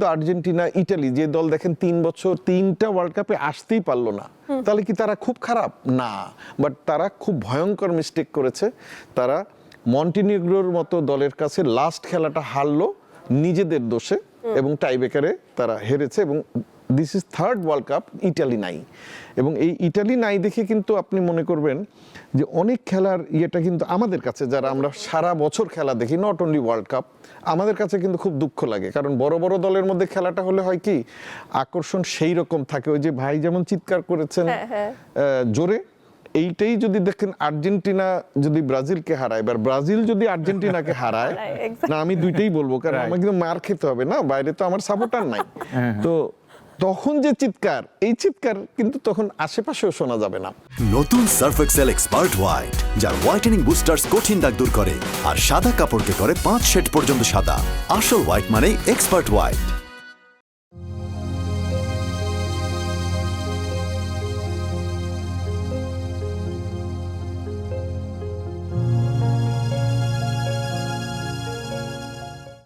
Argentina Italy যে দল দেখেন 3 বছর 3টা ওয়ার্ল্ড কাপে আসতেই পারলো না, তাহলে কি তারা খুব খারাপ? না, বাট তারা খুব ভয়ঙ্কর মিস্টেক করেছে। তারা মন্টিনিগ্রোর মতো দলের কাছে লাস্ট খেলাটা হারলো নিজেদের দোষে এবং টাইব্রেকারে তারা হেরেছে এবং this is third world cup Italy নাই। এবং এই ইটালি নাই দেখে কিন্তু আপনি মনে করবেন যে অনেক খেলার ইয়েটা কিন্তু আমাদের কাছে, যারা আমরা সারা বছর খেলা দেখি, নট অনলি ওয়ার্ল্ড কাপ, আমাদের কাছে কিন্তু খুব দুঃখ লাগে। কারণ বড় বড় দলের মধ্যে খেলাটা হলে হয় কি, আকর্ষণ সেই রকম থাকে। ওই যে ভাই যেমন চিৎকার করেছেন জোরে, এইটাই যদি দেখেন আর্জেন্টিনা যদি ব্রাজিলকে হারায়, এবার ব্রাজিল যদি আর্জেন্টিনাকে হারায়, না আমি দুইটাই বলবো, কারণ আমাকে কিন্তু মার খেতে হবে না, বাইরে তো আমার সাপোর্টার নাই। তো তখন যে চিৎকার, এই চিৎকার কিন্তু তখন আশেপাশেও শোনা যাবে না। নতুন সার্ফ এক্সেল এক্সপার্ট হোয়াইট, যার হোয়াইটেনিং বুস্টার্স কঠিন দাগ দূর করে আর সাদা কাপড়কে করে 5 শেড পর্যন্ত সাদা। আসল হোয়াইট মানে এক্সপার্ট হোয়াইট।